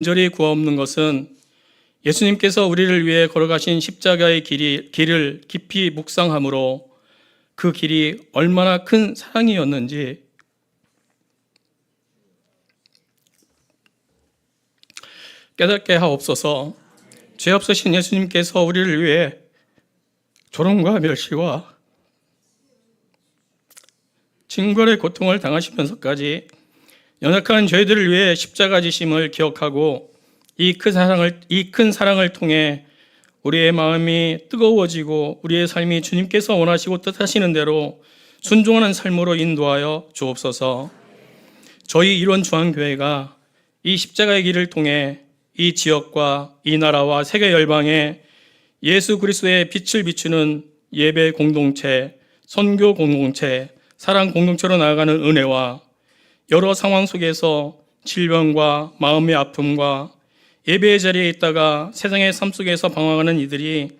간절히 구하옵는 것은 예수님께서 우리를 위해 걸어가신 십자가의 길을 깊이 묵상함으로 그 길이 얼마나 큰 사랑이었는지 깨닫게 하옵소서. 죄 없으신 예수님께서 우리를 위해 조롱과 멸시와 징벌의 고통을 당하시면서까지 연약한 저희들을 위해 십자가 지심을 기억하고 이 큰 사랑을 통해 우리의 마음이 뜨거워지고 우리의 삶이 주님께서 원하시고 뜻하시는 대로 순종하는 삶으로 인도하여 주옵소서. 저희 일원 중앙교회가 이 십자가의 길을 통해 이 지역과 이 나라와 세계 열방에 예수 그리스도의 빛을 비추는 예배 공동체, 선교 공동체, 사랑 공동체로 나아가는 은혜와 여러 상황 속에서 질병과 마음의 아픔과 예배의 자리에 있다가 세상의 삶 속에서 방황하는 이들이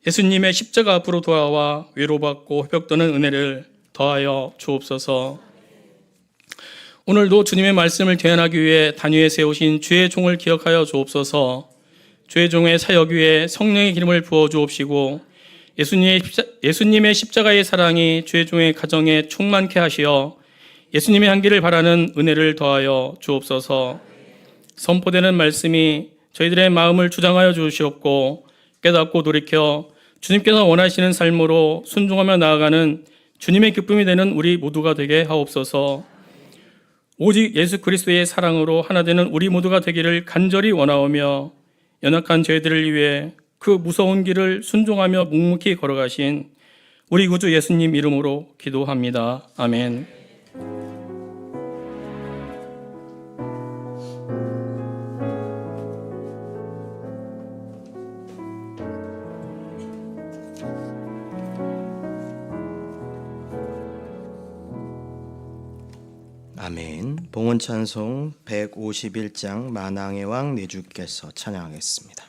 예수님의 십자가 앞으로 돌아와 위로받고 회복되는 은혜를 더하여 주옵소서. 오늘도 주님의 말씀을 대언하기 위해 단위에 세우신 주의 종을 기억하여 주옵소서. 주의 종의 사역 위에 성령의 기름을 부어 주옵시고 예수님의 십자가의 사랑이 주의 종의 가정에 충만케 하시어 예수님의 향기를 바라는 은혜를 더하여 주옵소서. 선포되는 말씀이 저희들의 마음을 주장하여 주시옵고 깨닫고 돌이켜 주님께서 원하시는 삶으로 순종하며 나아가는 주님의 기쁨이 되는 우리 모두가 되게 하옵소서. 오직 예수 그리스도의 사랑으로 하나 되는 우리 모두가 되기를 간절히 원하오며 연약한 저희들을 위해 그 무서운 길을 순종하며 묵묵히 걸어가신 우리 구주 예수님 이름으로 기도합니다. 아멘. 아멘. 봉헌찬송 151장 만왕의 왕 내 주께서 찬양하겠습니다.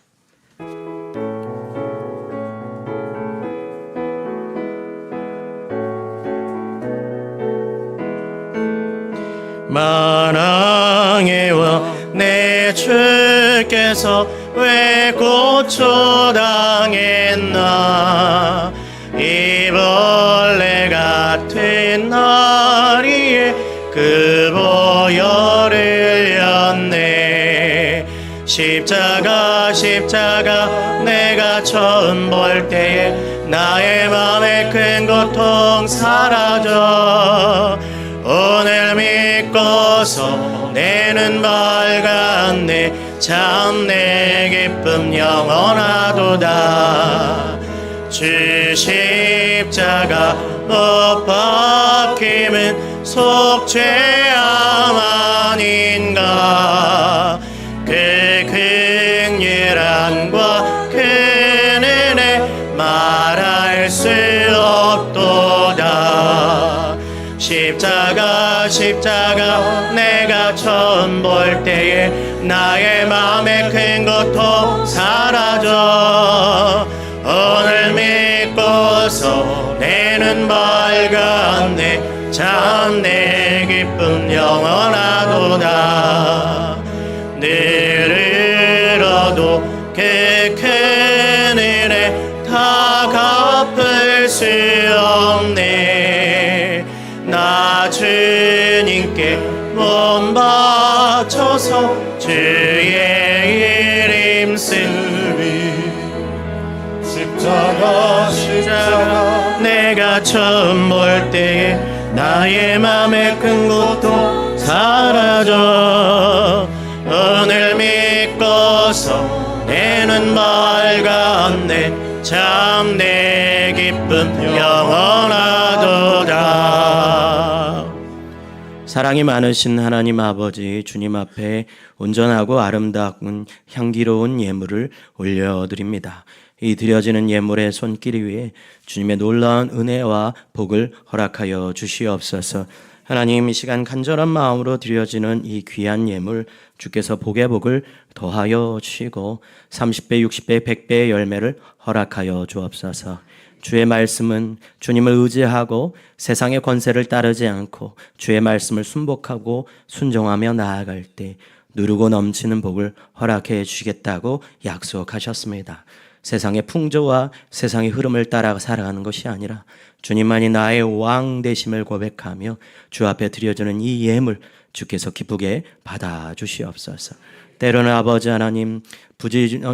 만왕의 왕 내 주께서 왜 고초당했나 이 벌레 같은 나리에 그 보혈을 흘렸네. 십자가 내가 처음 볼 때에 나의 맘의 큰 고통 사라져 오늘 믿고서 내 눈 밝았네. 참 내 기쁨 영원하도다. 주 십자가 못 박힘은 속죄함 아닌가. 그 긍휼함과 그 은혜 말할 수 없도다. 십자가 내가 처음 볼 때에 나의 맘의 큰 고통 사라져 오늘 믿고서 내 눈 밝았네. 참 내 기쁨 영원하도다. 늘 얻어도 그 큰 은혜 다 갚을 수 없네. 나 주님께 몸 바쳐서 주의 이름 쓰리. 십자가 내가 처음 볼 때에 나의 맘의 큰 고통 사라져 오늘 믿고서 내 눈 밝았네. 참 내 기쁨 영원하도다. 사랑이 많으신 하나님 아버지, 주님 앞에 온전하고 아름다운 향기로운 예물을 올려드립니다. 이 드려지는 예물의 손길 위에 주님의 놀라운 은혜와 복을 허락하여 주시옵소서. 하나님, 이 시간 간절한 마음으로 드려지는 이 귀한 예물 주께서 복의 복을 더하여 주시고 30배, 60배, 100배의 열매를 허락하여 주옵소서. 주의 말씀은 주님을 의지하고 세상의 권세를 따르지 않고 주의 말씀을 순복하고 순종하며 나아갈 때 누르고 넘치는 복을 허락해 주시겠다고 약속하셨습니다. 세상의 풍조와 세상의 흐름을 따라 살아가는 것이 아니라 주님만이 나의 왕 되심을 고백하며 주 앞에 드려지는 이 예물 주께서 기쁘게 받아주시옵소서. 때로는 아버지 하나님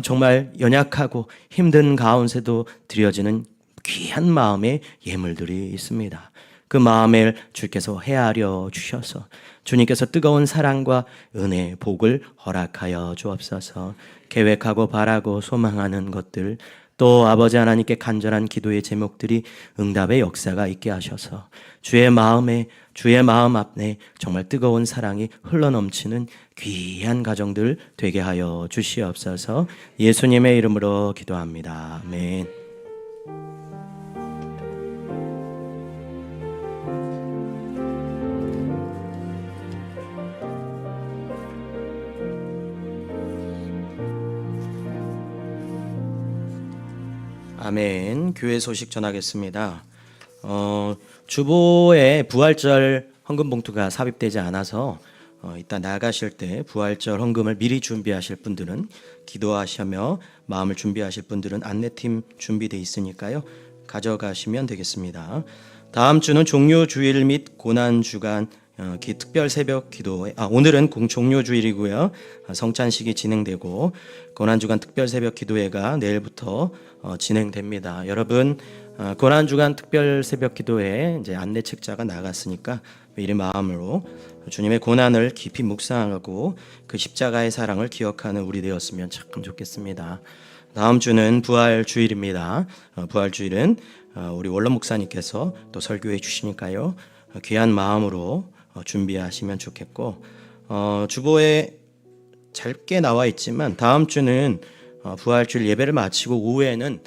정말 연약하고 힘든 가운데도 드려지는 귀한 마음의 예물들이 있습니다. 그 마음을 주께서 헤아려 주셔서 주님께서 뜨거운 사랑과 은혜, 복을 허락하여 주옵소서. 계획하고 바라고 소망하는 것들, 또 아버지 하나님께 간절한 기도의 제목들이 응답의 역사가 있게 하셔서 주의 마음 앞에 정말 뜨거운 사랑이 흘러넘치는 귀한 가정들 되게 하여 주시옵소서. 예수님의 이름으로 기도합니다. 아멘. 아멘. 교회 소식 전하겠습니다. 주보에 부활절 헌금 봉투가 삽입되지 않아서 이따 나가실 때 부활절 헌금을 미리 준비하실 분들은 기도하시며 마음을 준비하실 분들은 안내팀 준비되어 있으니까요. 가져가시면 되겠습니다. 다음 주는 종료주일 및 고난주간 특별 새벽 기도회, 오늘은 종료주일이고요. 성찬식이 진행되고 고난주간 특별 새벽 기도회가 내일부터 진행됩니다. 여러분, 고난주간 특별 새벽 기도회 이제 안내 책자가 나갔으니까 미리 마음으로 주님의 고난을 깊이 묵상하고 그 십자가의 사랑을 기억하는 우리 되었으면 참 좋겠습니다. 다음 주는 부활주일입니다. 부활주일은 우리 원로 목사님께서 또 설교해 주시니까요. 귀한 마음으로 준비하시면 좋겠고, 주보에 짧게 나와 있지만 다음 주는 부활주일 예배를 마치고 오후에는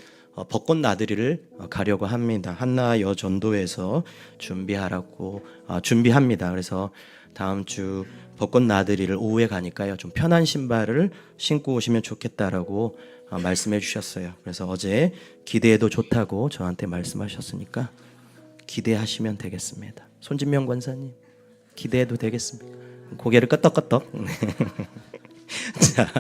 벚꽃 나들이를 가려고 합니다. 한나 여전도에서 준비합니다. 그래서 다음 주 벚꽃 나들이를 오후에 가니까요, 좀 편한 신발을 신고 오시면 좋겠다라고 말씀해 주셨어요. 그래서 어제 기대해도 좋다고 저한테 말씀하셨으니까 기대하시면 되겠습니다. 손진명 권사님, 기대해도 되겠습니까? 고개를 끄덕끄덕. 자,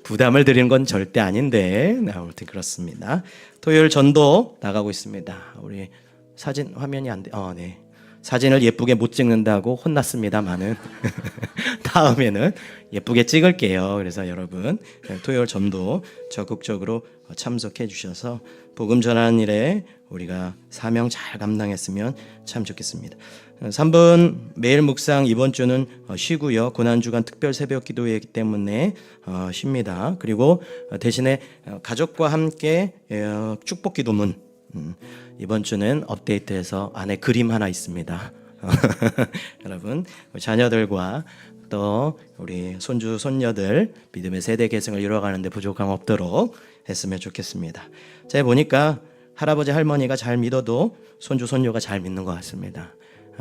부담을 드리는 건 절대 아닌데 아무튼 그렇습니다. 토요일 전도 나가고 있습니다. 우리 사진 화면이 안 돼. 네. 사진을 예쁘게 못 찍는다고 혼났습니다만은 다음에는 예쁘게 찍을게요. 그래서 여러분 토요일 전도 적극적으로 참석해 주셔서 복음 전하는 일에 우리가 사명 잘 감당했으면 참 좋겠습니다. 3분 매일 묵상 이번 주는 쉬고요. 고난주간 특별 새벽 기도회이기 때문에 쉽니다. 그리고 대신에 가족과 함께 축복 기도문, 이번 주는 업데이트해서 안에 그림 하나 있습니다. 여러분 자녀들과 또 우리 손주 손녀들 믿음의 세대 계승을 이루어가는데 부족함 없도록 했으면 좋겠습니다. 제가 보니까 할아버지 할머니가 잘 믿어도 손주 손녀가 잘 믿는 것 같습니다.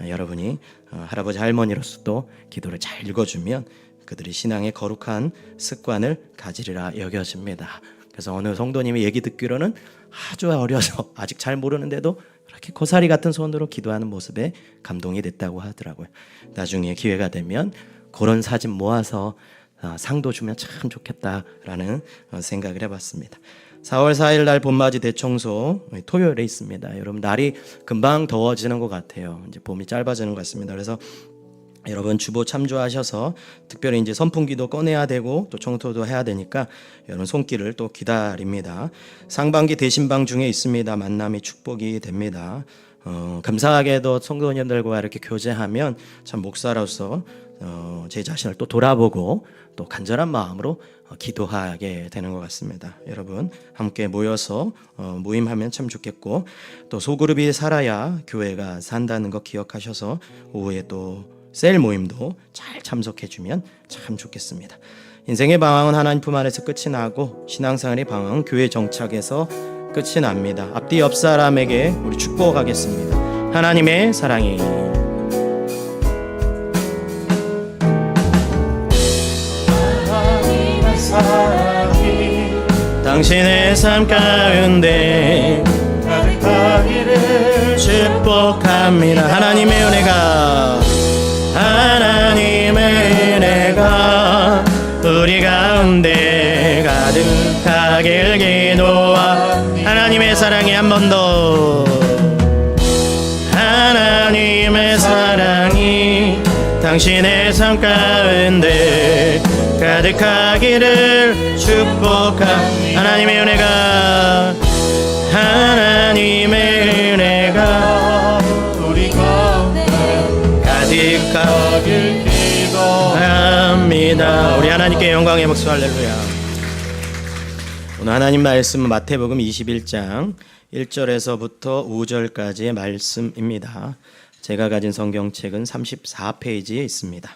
여러분이 할아버지 할머니로서도 기도를 잘 읽어주면 그들이 신앙의 거룩한 습관을 가지리라 여겨집니다. 그래서 어느 성도님이 얘기 듣기로는 아주 어려서 아직 잘 모르는데도 그렇게 고사리 같은 손으로 기도하는 모습에 감동이 됐다고 하더라고요. 나중에 기회가 되면 그런 사진 모아서 상도 주면 참 좋겠다라는 생각을 해봤습니다. 4월 4일 날 봄맞이 대청소 토요일에 있습니다. 여러분 날이 금방 더워지는 것 같아요. 이제 봄이 짧아지는 것 같습니다. 그래서 여러분 주보 참조하셔서 특별히 이제 선풍기도 꺼내야 되고 또 청소도 해야 되니까 여러분 손길을 또 기다립니다. 상반기 대신방 중에 있습니다. 만남이 축복이 됩니다. 감사하게도 성도님들과 이렇게 교제하면 참 목사로서 제 자신을 또 돌아보고 또 간절한 마음으로 기도하게 되는 것 같습니다. 여러분 함께 모여서 모임하면 참 좋겠고 또 소그룹이 살아야 교회가 산다는 거 기억하셔서 오후에 또 셀 모임도 잘 참석해주면 참 좋겠습니다. 인생의 방황은 하나님 품 안에서 끝이 나고 신앙생활의 방황은 교회 정착에서 끝이 납니다. 앞뒤 옆 사람에게 우리 축복하겠습니다. 하나님의 사랑이 당신의 삶 가운데 가득하기를 축복합니다. 하나님의 은혜가 우리 가운데 가득하길 기도하. 하나님의 사랑이 한 번 더. 하나님의 사랑이 당신의 삶 가운데 가득하기를 축복합니다. 하나님의 은혜가, 하나님의 은혜가 우리 가운데 가득하길 기도합니다. 우리 하나님께 영광의 목소 할렐루야. 오늘 하나님 말씀은 마태복음 21장 1절에서부터 5절까지의 말씀입니다. 제가 가진 성경책은 34페이지에 있습니다.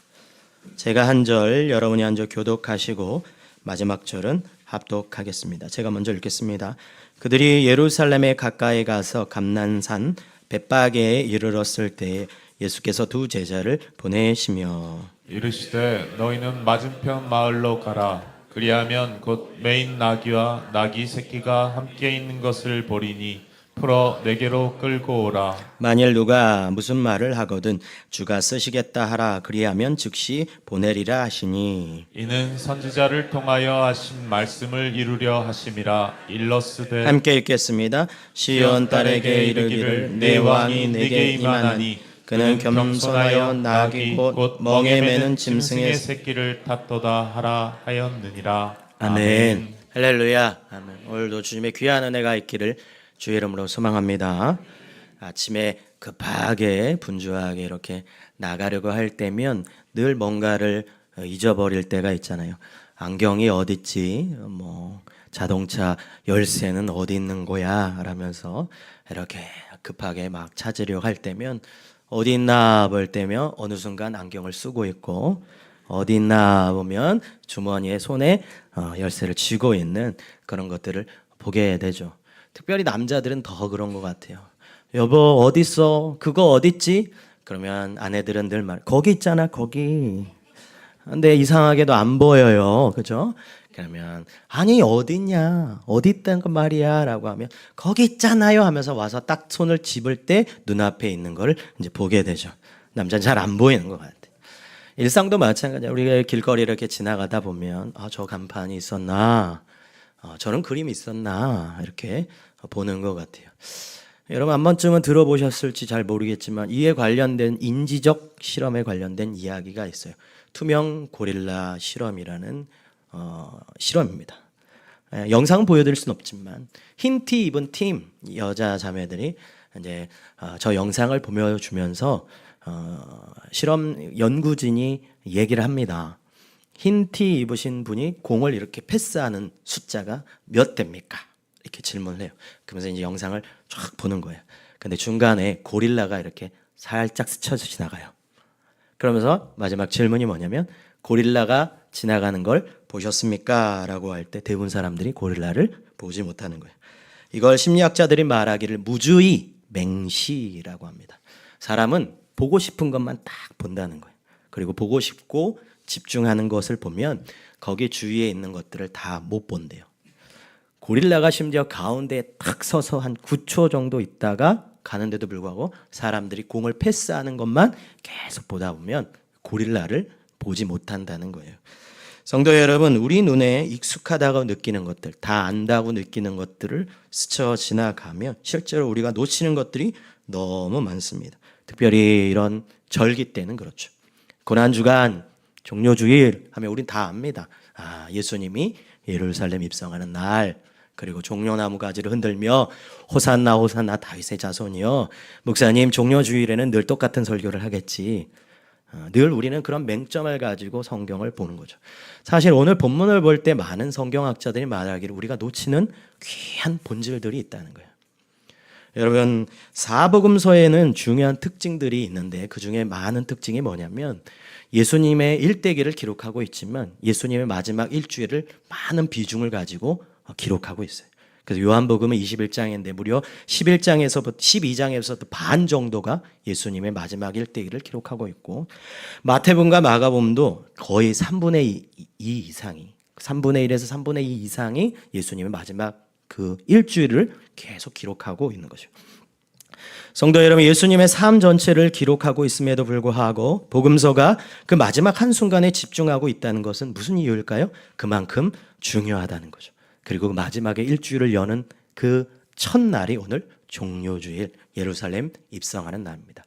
제가 한 절, 여러분이 한 절 교독하시고 마지막 절은 합독하겠습니다. 제가 먼저 읽겠습니다. 그들이 예루살렘에 가까이 가서 감난산 벳바게에 이르렀을 때에 예수께서 두 제자를 보내시며 이르시되 너희는 맞은편 마을로 가라. 그리하면 곧 매인 나귀와 나귀 새끼가 함께 있는 것을 보리니 풀어 내게로 끌고 오라. 만일 누가 무슨 말을 하거든 주가 쓰시겠다 하라. 그리하면 즉시 보내리라 하시니 이는 선지자를 통하여 하신 말씀을 이루려 하심이라. 일러스되 함께 읽겠습니다. 시온 딸에게 이르기를 내 왕이 내게 임하나니 그는 겸손하여 나귀 곧 멍에 매는 짐승의 새끼를 탓도다 하라 하였느니라. 아멘. 할렐루야. 아멘. 오늘도 주님의 귀한 은혜가 있기를 주의 이름으로 소망합니다. 아침에 급하게 분주하게 이렇게 나가려고 할 때면 늘 뭔가를 잊어버릴 때가 있잖아요. 안경이 어디 있지? 자동차 열쇠는 어디 있는 거야? 라면서 이렇게 급하게 막 찾으려고 할 때면 어디 있나 볼 때면 어느 순간 안경을 쓰고 있고 어디 있나 보면 주머니에 손에 열쇠를 쥐고 있는 그런 것들을 보게 되죠. 특별히 남자들은 더 그런 것 같아요. 여보 어디 있어? 그거 어디 있지? 그러면 아내들은 늘 말 거기 있잖아 거기. 근데 이상하게도 안 보여요. 그죠? 그러면 아니 어디 있냐 어디 있다는 거 말이야 라고 하면 거기 있잖아요 하면서 와서 딱 손을 집을 때 눈앞에 있는 걸 이제 보게 되죠. 남자는 잘 안 보이는 것 같아요. 일상도 마찬가지야. 우리가 길거리 이렇게 지나가다 보면 저 간판이 있었나 저런 그림이 있었나 이렇게 보는 것 같아요. 여러분 한 번쯤은 들어보셨을지 잘 모르겠지만 이에 관련된 인지적 실험에 관련된 이야기가 있어요. 투명 고릴라 실험이라는 실험입니다. 영상 보여드릴 수는 없지만 흰 티 입은 팀 여자 자매들이 이제 저 영상을 보여주면서 실험 연구진이 얘기를 합니다. 흰 티 입으신 분이 공을 이렇게 패스하는 숫자가 몇 대입니까? 이렇게 질문을 해요. 그러면서 이제 영상을 쫙 보는 거예요. 근데 중간에 고릴라가 이렇게 살짝 스쳐 지나가요. 그러면서 마지막 질문이 뭐냐면 고릴라가 지나가는 걸 보셨습니까? 라고 할 때 대부분 사람들이 고릴라를 보지 못하는 거예요. 이걸 심리학자들이 말하기를 무주의 맹시라고 합니다. 사람은 보고 싶은 것만 딱 본다는 거예요. 그리고 보고 싶고 집중하는 것을 보면 거기 주위에 있는 것들을 다 못 본대요. 고릴라가 심지어 가운데에 탁 서서 한 9초 정도 있다가 가는데도 불구하고 사람들이 공을 패스하는 것만 계속 보다 보면 고릴라를 보지 못한다는 거예요. 성도 여러분, 우리 눈에 익숙하다고 느끼는 것들, 다 안다고 느끼는 것들을 스쳐 지나가면 실제로 우리가 놓치는 것들이 너무 많습니다. 특별히 이런 절기 때는 그렇죠. 고난주간, 종료주일 하면 우린 다 압니다. 예수님이 예루살렘 입성하는 날, 그리고 종려나무 가지를 흔들며 호산나 호산나 다윗의 자손이여. 목사님 종려주일에는 늘 똑같은 설교를 하겠지. 늘 우리는 그런 맹점을 가지고 성경을 보는 거죠. 사실 오늘 본문을 볼 때 많은 성경학자들이 말하기를 우리가 놓치는 귀한 본질들이 있다는 거예요. 여러분, 사복음서에는 중요한 특징들이 있는데 그 중에 많은 특징이 뭐냐면 예수님의 일대기를 기록하고 있지만 예수님의 마지막 일주일을 많은 비중을 가지고 기록하고 있어요. 그래서 요한복음은 21장인데 무려 11장에서부터 12장에서부터 반 정도가 예수님의 마지막 일대기를 기록하고 있고 마태복음과 마가복음도 거의 3분의 2 이상이 3분의 1에서 3분의 2 이상이 예수님의 마지막 그 일주일을 계속 기록하고 있는 거죠. 성도 여러분, 예수님의 삶 전체를 기록하고 있음에도 불구하고 복음서가 그 마지막 한순간에 집중하고 있다는 것은 무슨 이유일까요? 그만큼 중요하다는 거죠. 그리고 그 마지막에 일주일을 여는 그 첫날이 오늘 종료주일 예루살렘 입성하는 날입니다.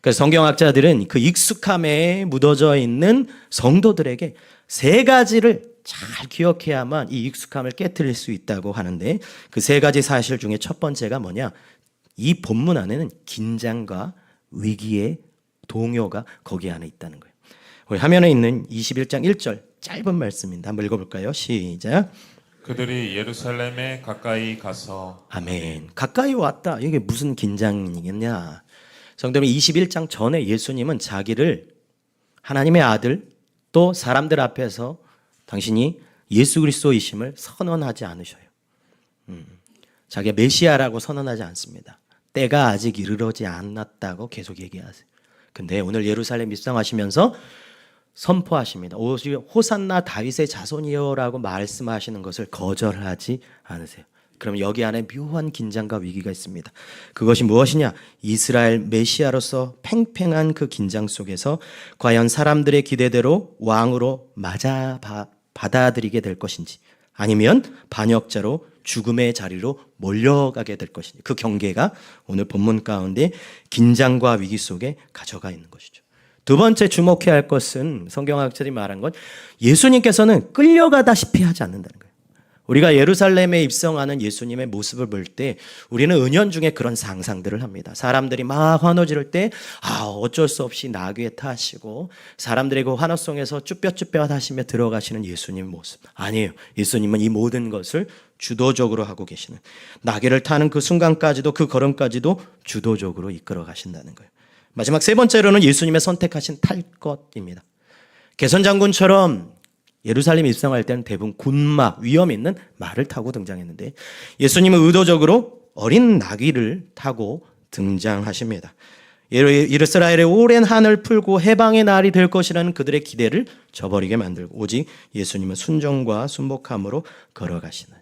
그래서 성경학자들은 그 익숙함에 묻어져 있는 성도들에게 세 가지를 잘 기억해야만 이 익숙함을 깨트릴 수 있다고 하는데, 그 세 가지 사실 중에 첫 번째가 뭐냐? 이 본문 안에는 긴장과 위기의 동요가 거기 안에 있다는 거예요. 우리 화면에 있는 21장 1절 짧은 말씀입니다. 한번 읽어볼까요? 시작. 그들이 예루살렘에 가까이 가서 아멘. 가까이 왔다. 이게 무슨 긴장이겠냐? 성도님, 21장 전에 예수님은 자기를 하나님의 아들, 또 사람들 앞에서 당신이 예수 그리스도이심을 선언하지 않으셔요. 자기가 메시아라고 선언하지 않습니다. 때가 아직 이르러지 않았다고 계속 얘기하세요. 근데 오늘 예루살렘 입성하시면서 선포하십니다. 오히려 호산나 다윗의 자손이여라고 말씀하시는 것을 거절하지 않으세요. 그럼 여기 안에 묘한 긴장과 위기가 있습니다. 그것이 무엇이냐? 이스라엘 메시아로서 팽팽한 그 긴장 속에서 과연 사람들의 기대대로 왕으로 받아들이게 될 것인지, 아니면 반역자로 죽음의 자리로 몰려가게 될 것인지, 그 경계가 오늘 본문 가운데 긴장과 위기 속에 가져가 있는 것이죠. 두 번째 주목해야 할 것은 성경학자들이 말한 건 예수님께서는 끌려가다시피 하지 않는다는 거예요. 우리가 예루살렘에 입성하는 예수님의 모습을 볼 때 우리는 은연중에 그런 상상들을 합니다. 사람들이 막 환호 지를 때 어쩔 수 없이 나귀에 타시고 사람들의 그 환호성에서 쭈뼛쭈뼛 하시며 들어가시는 예수님 모습. 아니에요. 예수님은 이 모든 것을 주도적으로 하고 계시는, 나귀를 타는 그 순간까지도, 그 걸음까지도 주도적으로 이끌어 가신다는 거예요. 마지막 세 번째로는 예수님의 선택하신 탈 것입니다. 개선 장군처럼 예루살렘 입성할 때는 대부분 군마, 위험 있는 말을 타고 등장했는데, 예수님은 의도적으로 어린 나귀를 타고 등장하십니다. 이스라엘의 오랜 한을 풀고 해방의 날이 될 것이라는 그들의 기대를 저버리게 만들고, 오직 예수님은 순종과 순복함으로 걸어가시는,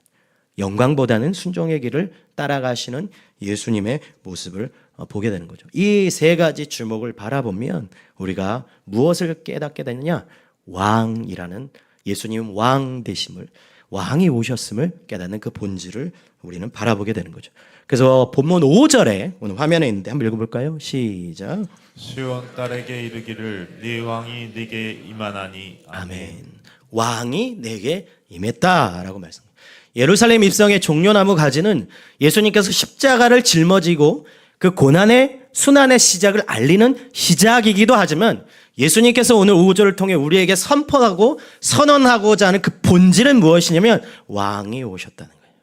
영광보다는 순종의 길을 따라가시는 예수님의 모습을 보게 되는 거죠. 이 세 가지 주목을 바라보면 우리가 무엇을 깨닫게 되느냐? 왕이라는, 예수님 왕 되심을, 왕이 오셨음을 깨닫는 그 본질을 우리는 바라보게 되는 거죠. 그래서 본문 5절에 오늘 화면에 있는데 한번 읽어볼까요? 시작. 시온 딸에게 이르기를 네 왕이 네게 임하나니. 아멘. 왕이 내게 임했다라고 말씀합니다. 예루살렘 입성의 종려나무 가지는 예수님께서 십자가를 짊어지고 그 고난의 순환의 시작을 알리는 시작이기도 하지만, 예수님께서 오늘 5절을 통해 우리에게 선포하고 선언하고자 하는 그 본질은 무엇이냐면 왕이 오셨다는 거예요.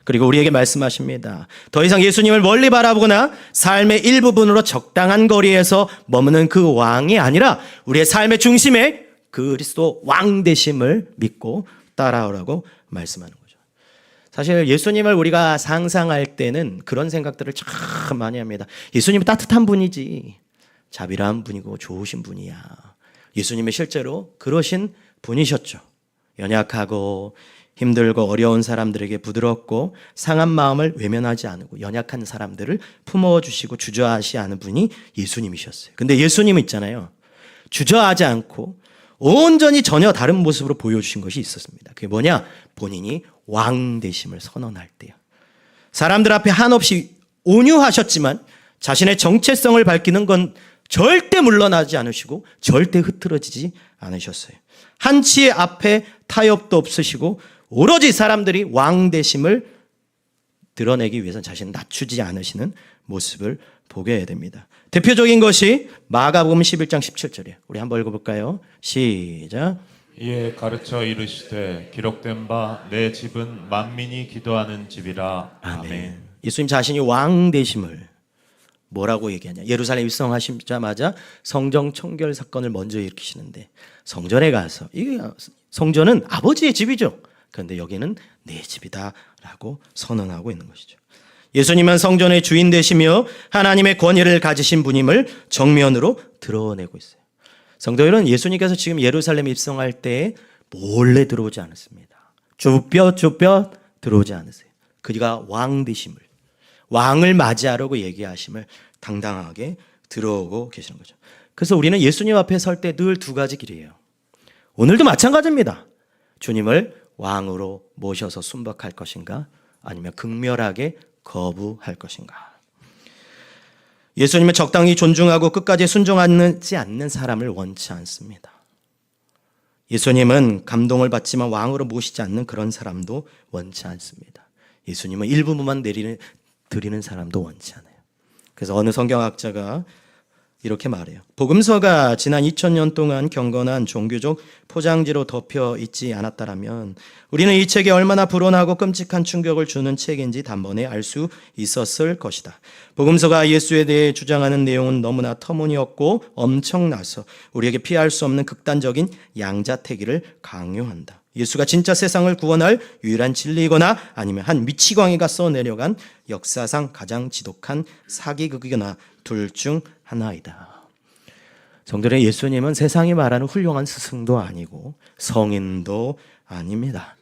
그리고 우리에게 말씀하십니다. 더 이상 예수님을 멀리 바라보거나 삶의 일부분으로 적당한 거리에서 머무는 그 왕이 아니라 우리의 삶의 중심에 그리스도 왕 되심을 믿고 따라오라고 말씀하는 거예요. 사실 예수님을 우리가 상상할 때는 그런 생각들을 참 많이 합니다. 예수님은 따뜻한 분이지, 자비로운 분이고 좋으신 분이야. 예수님은 실제로 그러신 분이셨죠. 연약하고 힘들고 어려운 사람들에게 부드럽고 상한 마음을 외면하지 않고 연약한 사람들을 품어주시고 주저하지 않은 분이 예수님이셨어요. 근데 예수님은 있잖아요, 주저하지 않고 온전히 전혀 다른 모습으로 보여주신 것이 있었습니다. 그게 뭐냐? 본인이 왕 되심을 선언할 때요. 사람들 앞에 한없이 온유하셨지만 자신의 정체성을 밝히는 건 절대 물러나지 않으시고 절대 흐트러지지 않으셨어요. 한치의 앞에 타협도 없으시고 오로지 사람들이 왕 되심을 드러내기 위해서는 자신을 낮추지 않으시는 모습을 보게 됩니다. 대표적인 것이 마가복음 11장 17절이에요. 우리 한번 읽어볼까요? 시작. 이에 가르쳐 이르시되 기록된 바 내 집은 만민이 기도하는 집이라. 아멘. 예수님 자신이 왕 되심을 뭐라고 얘기하냐? 예루살렘 입성하시자마자 성정 청결 사건을 먼저 일으키시는데, 성전에 가서, 이게 성전은 아버지의 집이죠. 그런데 여기는 내 집이다라고 선언하고 있는 것이죠. 예수님은 성전의 주인 되시며 하나님의 권위를 가지신 분임을 정면으로 드러내고 있어요. 성도 여러분, 예수님께서 지금 예루살렘 입성할 때 몰래 들어오지 않았습니다. 쭈뼛 들어오지 않으세요. 그가 왕 되심을, 왕을 맞이하려고 얘기하심을 당당하게 들어오고 계시는 거죠. 그래서 우리는 예수님 앞에 설 때 늘 두 가지 길이에요. 오늘도 마찬가지입니다. 주님을 왕으로 모셔서 순박할 것인가, 아니면 극렬하게 거부할 것인가. 예수님은 적당히 존중하고 끝까지 순종하지 않는 사람을 원치 않습니다. 예수님은 감동을 받지만 왕으로 모시지 않는 그런 사람도 원치 않습니다. 예수님은 일부분만 드리는 사람도 원치 않아요. 그래서 어느 성경학자가 이렇게 말해요. 복음서가 지난 2000년 동안 경건한 종교적 포장지로 덮여 있지 않았다라면 우리는 이 책이 얼마나 불온하고 끔찍한 충격을 주는 책인지 단번에 알 수 있었을 것이다. 복음서가 예수에 대해 주장하는 내용은 너무나 터무니없고 엄청나서 우리에게 피할 수 없는 극단적인 양자택일을 강요한다. 예수가 진짜 세상을 구원할 유일한 진리이거나 아니면 한 미치광이가 써내려간 역사상 가장 지독한 사기극이거나 둘 중 하나이다. 성도들, 예수님은 세상이 말하는 훌륭한 스승도 아니고 성인도 아닙니다.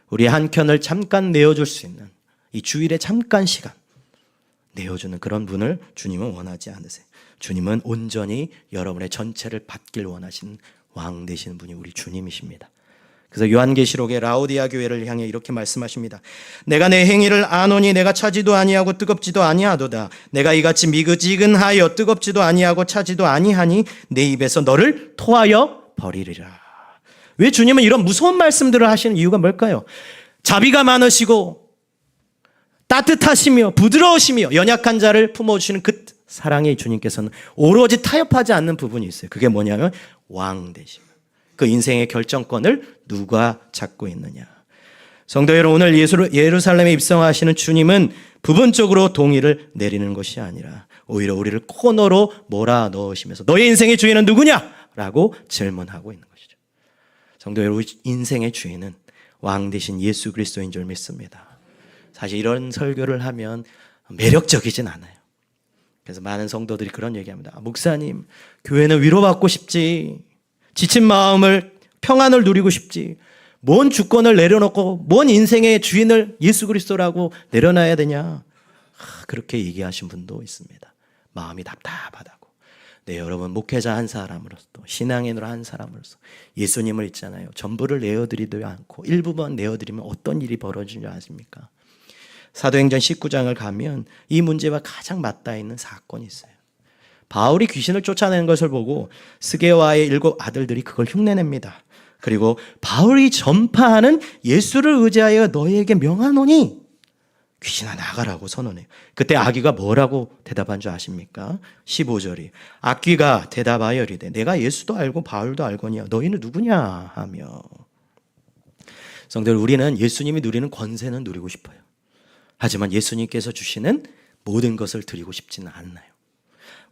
우리의 한켠을 잠깐 내어줄 수 있는, 이 주일에 잠깐 시간 내어주는 그런 분을 주님은 원하지 않으세요. 주님은 온전히 여러분의 전체를 받길 원하시는 왕 되시는 분이 우리 주님이십니다. 그래서 요한계시록의 라오디아 교회를 향해 이렇게 말씀하십니다. 내가 내 행위를 아노니 내가 차지도 아니하고 뜨겁지도 아니하도다. 내가 이같이 미그지근하여 뜨겁지도 아니하고 차지도 아니하니 내 입에서 너를 토하여 버리리라. 왜 주님은 이런 무서운 말씀들을 하시는 이유가 뭘까요? 자비가 많으시고 따뜻하시며 부드러우시며 연약한 자를 품어주시는 그 사랑의 주님께서는 오로지 타협하지 않는 부분이 있어요. 그게 뭐냐면 왕 되심. 그 인생의 결정권을 누가 잡고 있느냐. 성도 여러분, 오늘 예루살렘에 입성하시는 주님은 부분적으로 동의를 내리는 것이 아니라 오히려 우리를 코너로 몰아넣으시면서 너의 인생의 주인은 누구냐? 라고 질문하고 있는 것이죠. 성도 여러분, 인생의 주인은 왕 되신 예수 그리스도인 줄 믿습니다. 사실 이런 설교를 하면 매력적이진 않아요. 그래서 많은 성도들이 그런 얘기합니다. 목사님, 교회는 위로받고 싶지, 지친 마음을 평안을 누리고 싶지, 뭔 주권을 내려놓고 뭔 인생의 주인을 예수 그리스도라고 내려놔야 되냐, 그렇게 얘기하신 분도 있습니다. 마음이 답답하다고. 네, 여러분, 목회자 한 사람으로서 또 신앙인으로 한 사람으로서 예수님을 있잖아요, 전부를 내어드리지 않고 일부만 내어드리면 어떤 일이 벌어지는 줄 아십니까? 사도행전 19장을 가면 이 문제와 가장 맞닿아 있는 사건이 있어요. 바울이 귀신을 쫓아내는 것을 보고 스게와의 7 아들들이 그걸 흉내냅니다. 그리고 바울이 전파하는 예수를 의지하여 너희에게 명하노니 귀신아 나가라고 선언해요. 그때 아귀가 뭐라고 대답한 줄 아십니까? 15절이 아귀가 대답하여 이르되 내가 예수도 알고 바울도 알거니와 너희는 누구냐 하며. 성도들, 우리는 예수님이 누리는 권세는 누리고 싶어요. 하지만 예수님께서 주시는 모든 것을 드리고 싶지는 않나요?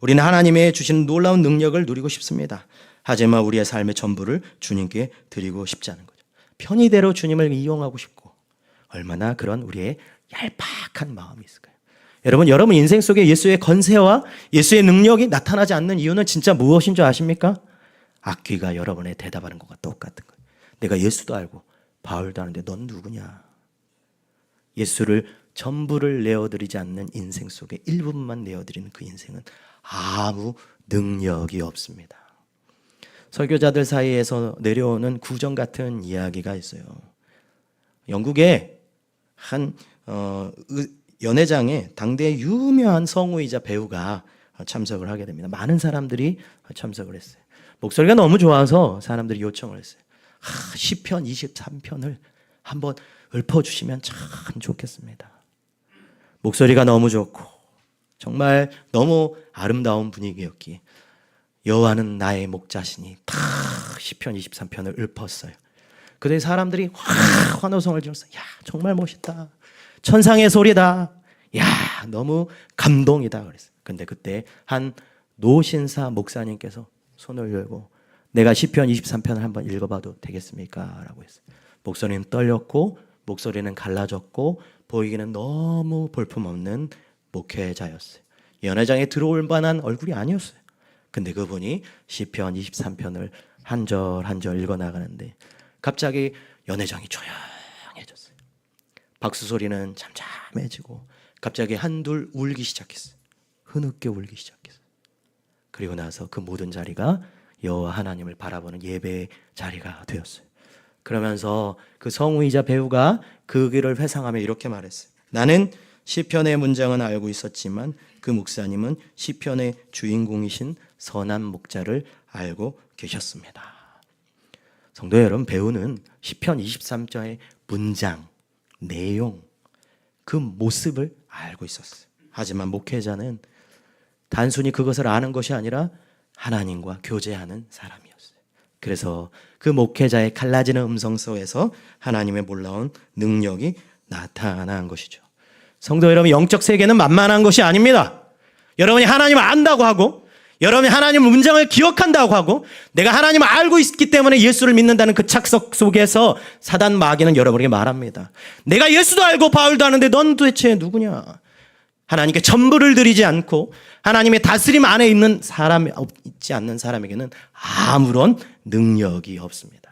우리는 하나님의 주시는 놀라운 능력을 누리고 싶습니다. 하지만 우리의 삶의 전부를 주님께 드리고 싶지 않은 거죠. 편의대로 주님을 이용하고 싶고, 얼마나 그런 우리의 얄팍한 마음이 있을까요? 여러분 인생 속에 예수의 권세와 예수의 능력이 나타나지 않는 이유는 진짜 무엇인 줄 아십니까? 악귀가 여러분의 대답하는 것과 똑같은 거예요. 내가 예수도 알고 바울도 아는데 넌 누구냐? 예수를 전부를 내어드리지 않는 인생 속에 일부분만 내어드리는 그 인생은 아무 능력이 없습니다. 설교자들 사이에서 내려오는 구정 같은 이야기가 있어요. 영국의 한 연회장에 당대의 유명한 성우이자 배우가 참석을 하게 됩니다. 많은 사람들이 참석을 했어요. 목소리가 너무 좋아서 사람들이 요청을 했어요. 시편 23편을 한번 읊어주시면 참 좋겠습니다. 목소리가 너무 좋고 정말 너무 아름다운 분위기였기에 여호와는 나의 목자시니 다 시편 23편을 읊었어요. 그때 사람들이 환호성을 지르면서 야 정말 멋있다, 천상의 소리다, 야 너무 감동이다 그랬어요. 근데 그때 한 노신사 목사님께서 손을 열고 내가 시편 23편을 한번 읽어봐도 되겠습니까? 라고 했어요. 목소리는 떨렸고 목소리는 갈라졌고 보이기는 너무 볼품없는 목회자였어요. 연회장에 들어올 만한 얼굴이 아니었어요. 근데 그분이 시편 23편을 한 절 한 절 읽어나가는데 갑자기 연회장이 조용해졌어요. 박수 소리는 잠잠해지고 갑자기 한둘 울기 시작했어요. 흐느껴 울기 시작했어요. 그리고 나서 그 모든 자리가 여호와 하나님을 바라보는 예배의 자리가 되었어요. 그러면서 그 성우이자 배우가 그 길을 회상하며 이렇게 말했어요. 나는 시편의 문장은 알고 있었지만 그 목사님은 시편의 주인공이신 선한 목자를 알고 계셨습니다. 성도 여러분, 배우는 시편 23절의 문장, 내용, 그 모습을 알고 있었어요. 하지만 목회자는 단순히 그것을 아는 것이 아니라 하나님과 교제하는 사람이었어요. 그래서 그 목회자의 갈라지는 음성 속에서 하나님의 놀라운 능력이 나타난 것이죠. 성도 여러분, 영적 세계는 만만한 것이 아닙니다. 여러분이 하나님을 안다고 하고, 여러분이 하나님의 문장을 기억한다고 하고, 내가 하나님을 알고 있기 때문에 예수를 믿는다는 그 착석 속에서 사단 마귀는 여러분에게 말합니다. 내가 예수도 알고 바울도 아는데 넌 도대체 누구냐? 하나님께 전부를 드리지 않고 하나님의 다스림 안에 있는 사람, 있지 않는 사람에게는 아무런 능력이 없습니다.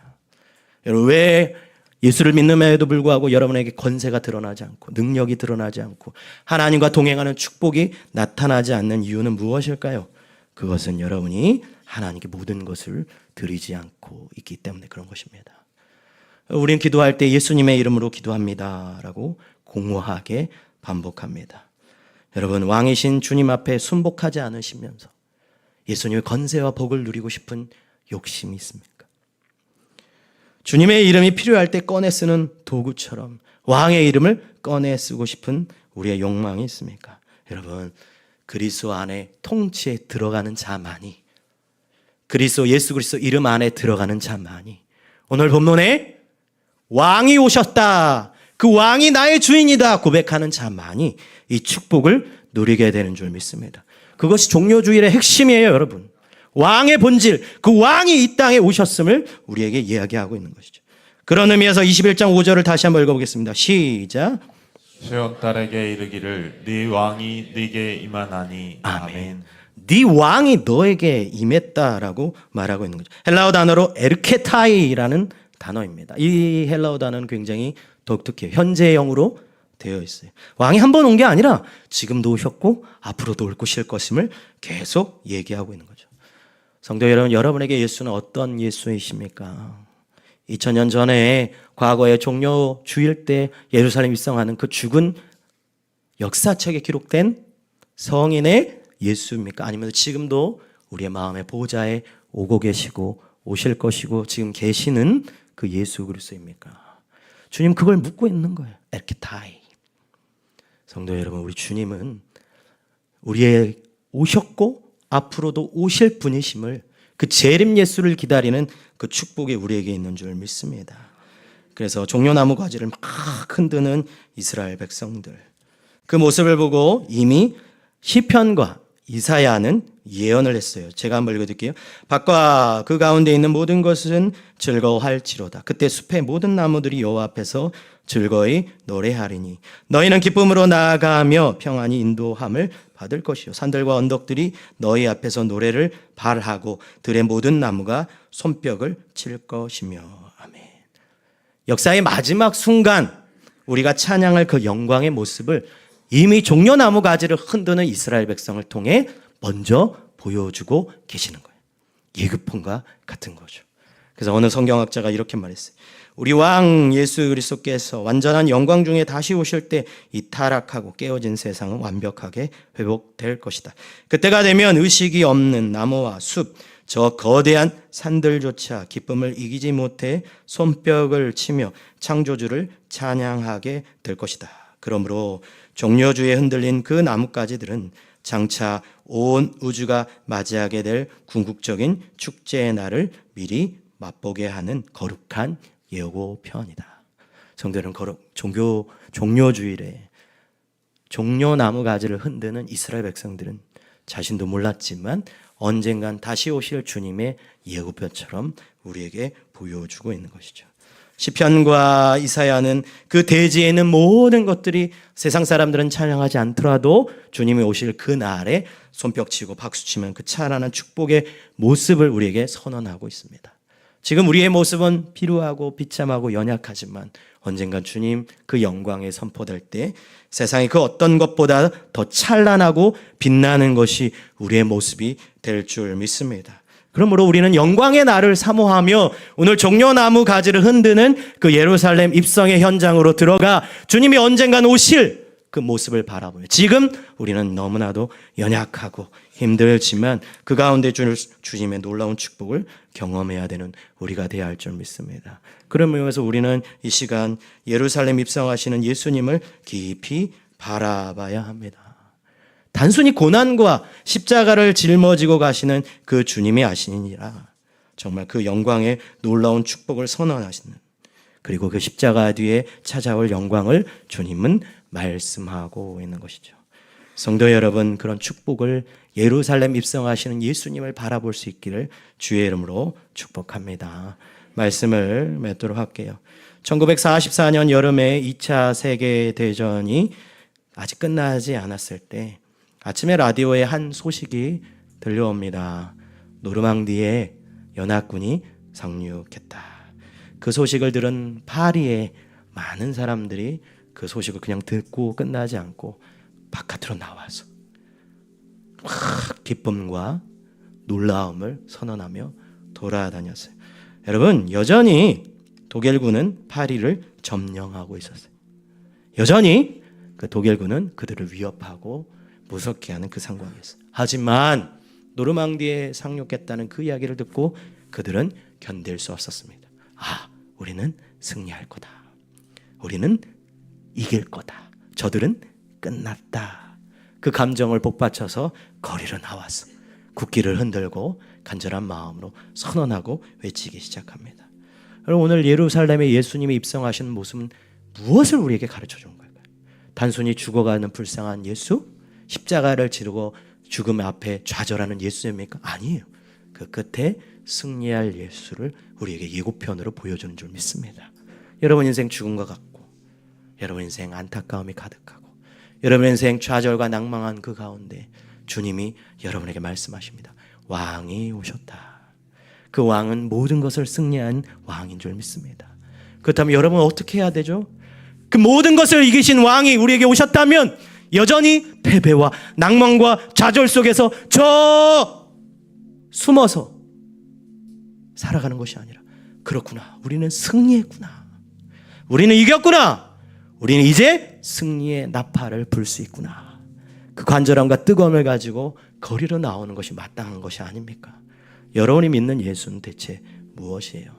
여러분, 왜 예수를 믿는에도 불구하고 여러분에게 권세가 드러나지 않고 능력이 드러나지 않고 하나님과 동행하는 축복이 나타나지 않는 이유는 무엇일까요? 그것은 여러분이 하나님께 모든 것을 드리지 않고 있기 때문에 그런 것입니다. 우리는 기도할 때 예수님의 이름으로 기도합니다 라고 공허하게 반복합니다. 여러분, 왕이신 주님 앞에 순복하지 않으시면서 예수님의 권세와 복을 누리고 싶은 욕심이 있습니까? 주님의 이름이 필요할 때 꺼내 쓰는 도구처럼 왕의 이름을 꺼내 쓰고 싶은 우리의 욕망이 있습니까? 여러분, 그리스도 안에 통치에 들어가는 자만이, 그리스도 예수 그리스도 이름 안에 들어가는 자만이, 오늘 본문에 왕이 오셨다, 그 왕이 나의 주인이다 고백하는 자만이 이 축복을 누리게 되는 줄 믿습니다. 그것이 종료주일의 핵심이에요, 여러분. 왕의 본질, 그 왕이 이 땅에 오셨음을 우리에게 이야기하고 있는 것이죠. 그런 의미에서 21장 5절을 다시 한번 읽어보겠습니다. 시작. 시온 딸에게 이르기를 네 왕이 네게 임하나니. 아멘. 네 왕이 너에게 임했다라고 말하고 있는 거죠. 헬라어 단어로 에르케타이라는 단어입니다. 이 헬라어 단어는 굉장히 독특해요. 현재형으로 되어 있어요. 왕이 한 번 온 게 아니라 지금도 오셨고 앞으로도 올 것일 것임을 계속 얘기하고 있는 거죠. 성도 여러분, 여러분에게 예수는 어떤 예수이십니까? 2000년 전에 과거의 종료 주일 때 예루살렘 입성하는 그 죽은 역사책에 기록된 성인의 예수입니까? 아니면 지금도 우리의 마음의 보호자에 오고 계시고 오실 것이고 지금 계시는 그 예수 그리스도입니까? 주님 그걸 묻고 있는 거예요. 에르케타이. 성도 여러분, 우리 주님은 우리의 오셨고 앞으로도 오실 분이심을, 그 재림 예수를 기다리는 그 축복이 우리에게 있는 줄 믿습니다. 그래서 종려나무 가지를 막 흔드는 이스라엘 백성들, 그 모습을 보고 이미 시편과 이사야는 예언을 했어요. 제가 한번 읽어드릴게요. 밭과 그 가운데 있는 모든 것은 즐거워할지로다. 그때 숲의 모든 나무들이 여호와 앞에서 즐거이 노래하리니 너희는 기쁨으로 나아가며 평안히 인도함을 받을 것이요 산들과 언덕들이 너희 앞에서 노래를 발하고 들의 모든 나무가 손뼉을 칠 것이며. 아멘. 역사의 마지막 순간 우리가 찬양할 그 영광의 모습을 이미 종려나무 가지를 흔드는 이스라엘 백성을 통해 먼저 보여주고 계시는 거예요. 예급폰과 같은 거죠. 그래서 어느 성경학자가 이렇게 말했어요. 우리 왕 예수 그리스도께서 완전한 영광 중에 다시 오실 때 이 타락하고 깨어진 세상은 완벽하게 회복될 것이다. 그때가 되면 의식이 없는 나무와 숲, 저 거대한 산들조차 기쁨을 이기지 못해 손뼉을 치며 창조주를 찬양하게 될 것이다. 그러므로 종려주에 흔들린 그 나뭇가지들은 장차 온 우주가 맞이하게 될 궁극적인 축제의 날을 미리 맛보게 하는 거룩한 예고편이다. 성도는 종료주일에 종려나무 가지를 흔드는 이스라엘 백성들은 자신도 몰랐지만 언젠간 다시 오실 주님의 예고편처럼 우리에게 보여주고 있는 것이죠. 시편과 이사야는 그 대지에 있는 모든 것들이 세상 사람들은 찬양하지 않더라도 주님이 오실 그 날에 손뼉치고 박수치면 그 찬란한 축복의 모습을 우리에게 선언하고 있습니다. 지금 우리의 모습은 피로하고 비참하고 연약하지만 언젠간 주님 그 영광에 선포될 때 세상의 그 어떤 것보다 더 찬란하고 빛나는 것이 우리의 모습이 될 줄 믿습니다. 그러므로 우리는 영광의 날을 사모하며 오늘 종려나무 가지를 흔드는 그 예루살렘 입성의 현장으로 들어가 주님이 언젠간 오실 그 모습을 바라보며 지금 우리는 너무나도 연약하고 힘들지만 그 가운데 주님의 놀라운 축복을 경험해야 되는 우리가 되어야 할 줄 믿습니다. 그런 의미에서 우리는 이 시간 예루살렘 입성하시는 예수님을 깊이 바라봐야 합니다. 단순히 고난과 십자가를 짊어지고 가시는 그 주님이 아시니라. 정말 그 영광의 놀라운 축복을 선언하시는, 그리고 그 십자가 뒤에 찾아올 영광을 주님은 말씀하고 있는 것이죠. 성도 여러분, 그런 축복을 예루살렘 입성하시는 예수님을 바라볼 수 있기를 주의 이름으로 축복합니다. 말씀을 맺도록 할게요. 1944년 여름에 2차 세계대전이 아직 끝나지 않았을 때 아침에 라디오에 한 소식이 들려옵니다. 노르망디에 연합군이 상륙했다. 그 소식을 들은 파리의 많은 사람들이 그 소식을 그냥 듣고 끝나지 않고 바깥으로 나와서 막 기쁨과 놀라움을 선언하며 돌아다녔어요. 여러분, 여전히 독일군은 파리를 점령하고 있었어요. 여전히 그 독일군은 그들을 위협하고 무섭게 하는 그 상황이었어요. 하지만 노르망디에 상륙했다는 그 이야기를 듣고 그들은 견딜 수 없었습니다. 우리는 승리할 거다. 우리는 이길 거다. 저들은 끝났다. 그 감정을 복받쳐서 거리로 나와서 국기를 흔들고 간절한 마음으로 선언하고 외치기 시작합니다. 여러분, 오늘 예루살렘에 예수님이 입성하신 모습은 무엇을 우리에게 가르쳐 준 걸까요? 단순히 죽어가는 불쌍한 예수? 십자가를 지르고 죽음 앞에 좌절하는 예수입니까? 아니에요. 그 끝에 승리할 예수를 우리에게 예고편으로 보여주는 줄 믿습니다. 여러분 인생 죽음과 같고, 여러분 인생 안타까움이 가득하고, 여러분 인생 좌절과 낭망한 그 가운데 주님이 여러분에게 말씀하십니다. 왕이 오셨다. 그 왕은 모든 것을 승리한 왕인 줄 믿습니다. 그렇다면 여러분 어떻게 해야 되죠? 그 모든 것을 이기신 왕이 우리에게 오셨다면 여전히 패배와 낭만과 좌절 속에서 숨어서 살아가는 것이 아니라, 그렇구나, 우리는 승리했구나, 우리는 이겼구나, 우리는 이제 승리의 나팔을 불 수 있구나, 그 간절함과 뜨거움을 가지고 거리로 나오는 것이 마땅한 것이 아닙니까? 여러분이 믿는 예수는 대체 무엇이에요?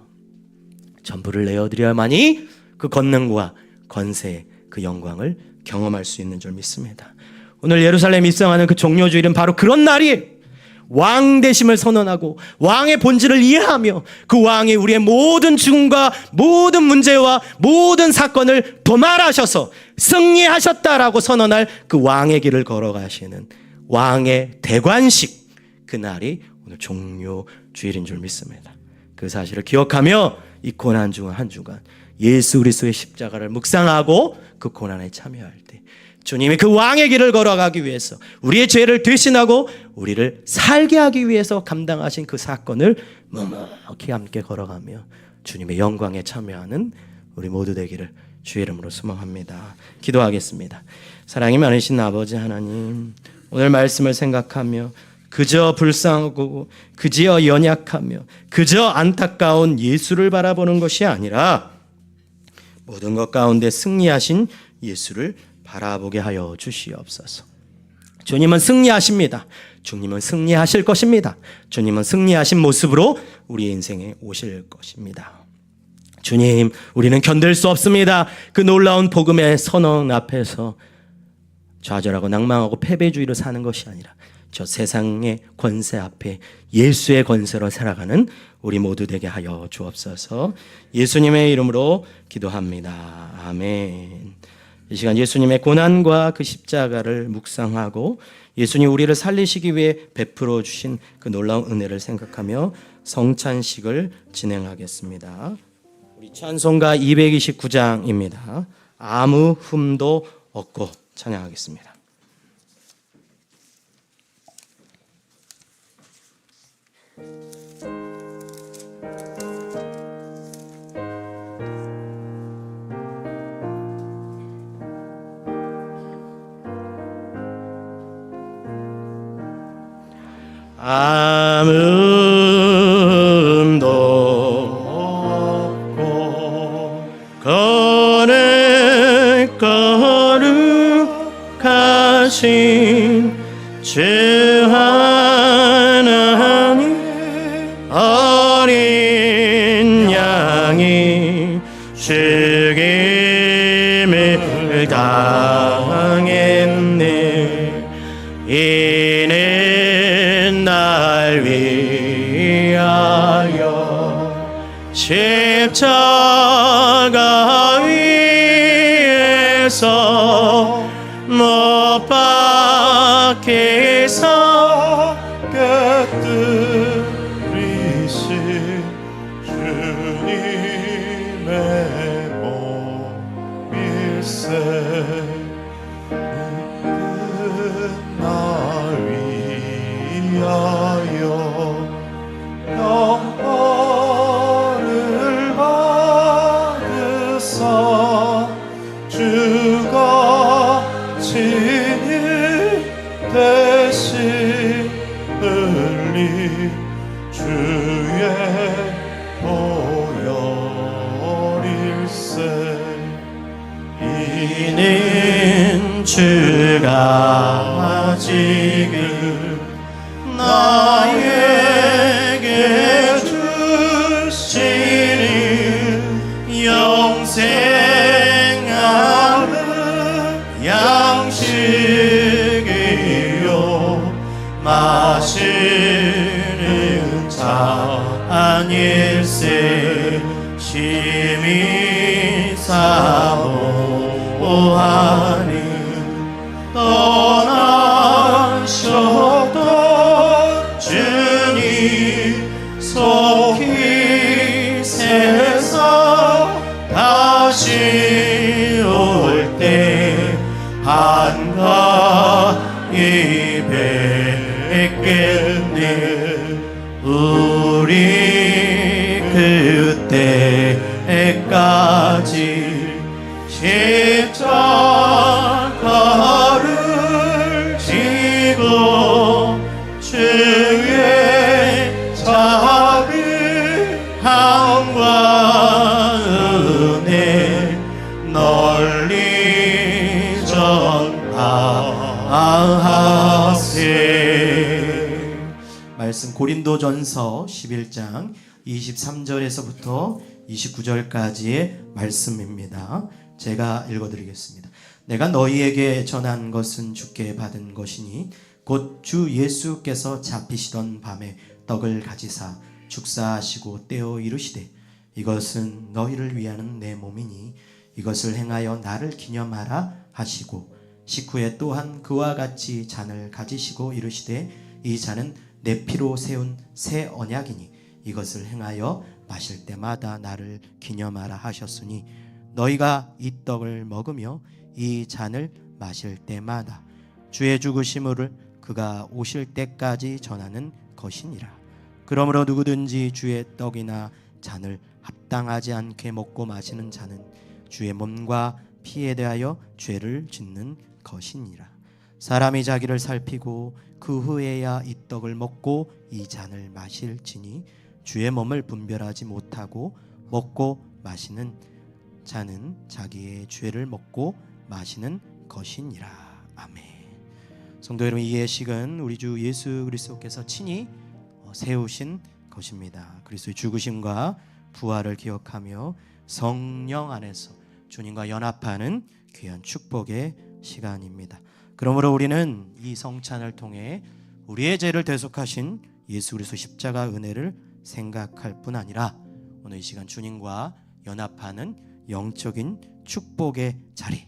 전부를 내어드려야만이 그 권능과 권세, 그 영광을 경험할 수 있는 줄 믿습니다. 오늘 예루살렘 입성하는 그 종려주일은 바로 그런 날이에요. 왕 되심을 선언하고 왕의 본질을 이해하며 그 왕이 우리의 모든 죽음과 모든 문제와 모든 사건을 도말하셔서 승리하셨다라고 선언할 그 왕의 길을 걸어가시는 왕의 대관식, 그 날이 오늘 종려주일인 줄 믿습니다. 그 사실을 기억하며 이 고난 중 한 주간 예수 그리스도의 십자가를 묵상하고 그 고난에 참여할 때 주님이 그 왕의 길을 걸어가기 위해서 우리의 죄를 대신하고 우리를 살게 하기 위해서 감당하신 그 사건을 묵묵히 함께 걸어가며 주님의 영광에 참여하는 우리 모두 되기를 주의 이름으로 소망합니다. 기도하겠습니다. 사랑이 많으신 아버지 하나님, 오늘 말씀을 생각하며 그저 불쌍하고 그저 연약하며 그저 안타까운 예수를 바라보는 것이 아니라 모든 것 가운데 승리하신 예수를 바라보게 하여 주시옵소서. 주님은 승리하십니다. 주님은 승리하실 것입니다. 주님은 승리하신 모습으로 우리의 인생에 오실 것입니다. 주님, 우리는 견딜 수 없습니다. 그 놀라운 복음의 선언 앞에서 좌절하고 낭망하고 패배주의로 사는 것이 아니라 저 세상의 권세 앞에 예수의 권세로 살아가는 우리 모두 되게 하여 주옵소서. 예수님의 이름으로 기도합니다. 아멘. 이 시간 예수님의 고난과 그 십자가를 묵상하고 예수님 우리를 살리시기 위해 베풀어 주신 그 놀라운 은혜를 생각하며 성찬식을 진행하겠습니다. 우리 찬송가 229장입니다. 아무 흠도 없고 찬양하겠습니다. 아무도 없고 거룩하신 주 하나님 어린 양이 죽임을 당했네. 이는 날 위하여 십자가 위에서 못 박혀서 깨뜨리신 주님의 몸일세. 날 위하여 영광을 받으사 주가 진이 대신 흘린 주의 보혈일세. 이는 주가 지금 나에게 주시는 영생하는 양식이요 마시는 잔일세. 심히 사모하니 떠나셨던 주님 속히 세상 다시 올 때 한가히 뵙겠네. 우리 그때까지 십자가를 지고 주의 자비 함과 은혜 널리 전하하세. 말씀 고린도전서 11장 23절에서부터 29절까지의 말씀입니다. 제가 읽어드리겠습니다. 내가 너희에게 전한 것은 주께 받은 것이니 곧 주 예수께서 잡히시던 밤에 떡을 가지사 축사하시고 떼어 이르시되 이것은 너희를 위하는 내 몸이니 이것을 행하여 나를 기념하라 하시고 식후에 또한 그와 같이 잔을 가지시고 이르시되 이 잔은 내 피로 세운 새 언약이니 이것을 행하여 마실 때마다 나를 기념하라 하셨으니 너희가 이 떡을 먹으며 이 잔을 마실 때마다 주의 죽으심을 그가 오실 때까지 전하는 것이니라. 그러므로 누구든지 주의 떡이나 잔을 합당하지 않게 먹고 마시는 자는 주의 몸과 피에 대하여 죄를 짓는 것이니라. 사람이 자기를 살피고 그 후에야 이 떡을 먹고 이 잔을 마실지니 주의 몸을 분별하지 못하고 먹고 마시는 자는 자기의 죄를 먹고 마시는 것이니라. 아멘. 성도 여러분, 이 예식은 우리 주 예수 그리스도께서 친히 세우신 것입니다. 그리스도의 죽으심과 부활을 기억하며 성령 안에서 주님과 연합하는 귀한 축복의 시간입니다. 그러므로 우리는 이 성찬을 통해 우리의 죄를 대속하신 예수 그리스도 십자가 은혜를 생각할 뿐 아니라 오늘 이 시간 주님과 연합하는 영적인 축복의 자리,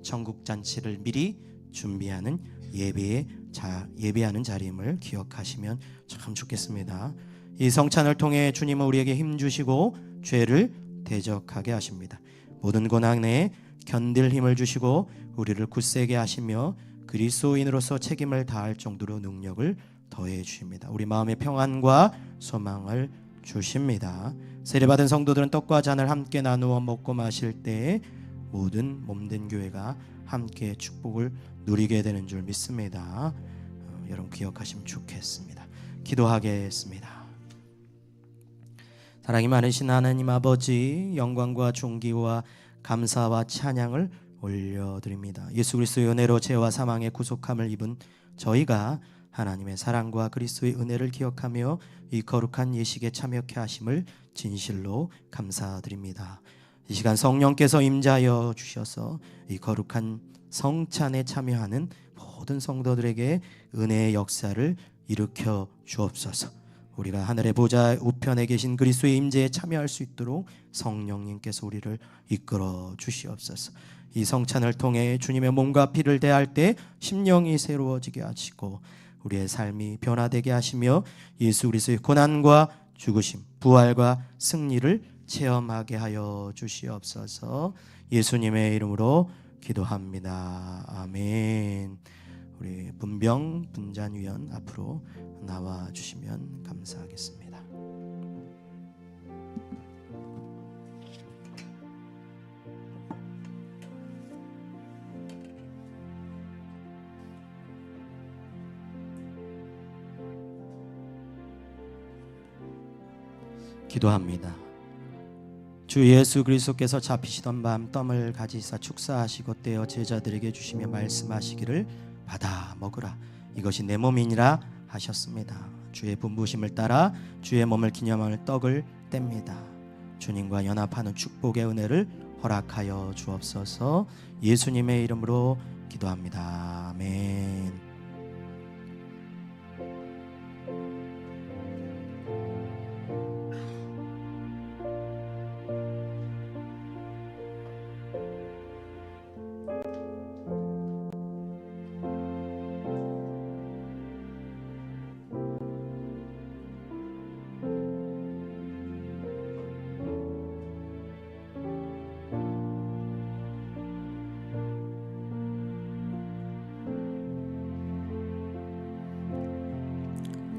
천국 잔치를 미리 준비하는 예배하는 자리임을 기억하시면 참 좋겠습니다. 이 성찬을 통해 주님은 우리에게 힘 주시고 죄를 대적하게 하십니다. 모든 고난에 견딜 힘을 주시고 우리를 굳세게 하시며 그리스도인으로서 책임을 다할 정도로 능력을 더해 주십니다. 우리 마음의 평안과 소망을 주십니다. 세례받은 성도들은 떡과 잔을 함께 나누어 먹고 마실 때 모든 몸된 교회가 함께 축복을 누리게 되는 줄 믿습니다. 여러분 기억하시면 좋겠습니다. 기도하겠습니다. 사랑이 많으신 하나님 아버지, 영광과 존귀와 감사와 찬양을 올려드립니다. 예수 그리스도의 은혜로 죄와 사망의 구속함을 입은 저희가 하나님의 사랑과 그리스도의 은혜를 기억하며 이 거룩한 예식에 참여케 하심을 진실로 감사드립니다. 이 시간 성령께서 임재하여 주셔서 이 거룩한 성찬에 참여하는 모든 성도들에게 은혜의 역사를 일으켜 주옵소서. 우리가 하늘의 보좌 우편에 계신 그리스도의 임재에 참여할 수 있도록 성령님께서 우리를 이끌어 주시옵소서. 이 성찬을 통해 주님의 몸과 피를 대할 때 심령이 새로워지게 하시고 우리의 삶이 변화되게 하시며 예수 그리스도의 고난과 죽으심, 부활과 승리를 체험하게 하여 주시옵소서. 예수님의 이름으로 기도합니다. 아멘. 우리 분병 분잔위원 앞으로 나와 주시면 감사하겠습니다. 기도합니다. 주 예수 그리스도께서 잡히시던 밤 떡을 가지사 축사하시고 떼어 제자들에게 주시며 말씀하시기를 받아 먹으라, 이것이 내 몸이니라 하셨습니다. 주의 분부심을 따라 주의 몸을 기념하는 떡을 뗍니다. 주님과 연합하는 축복의 은혜를 허락하여 주옵소서. 예수님의 이름으로 기도합니다. 아멘.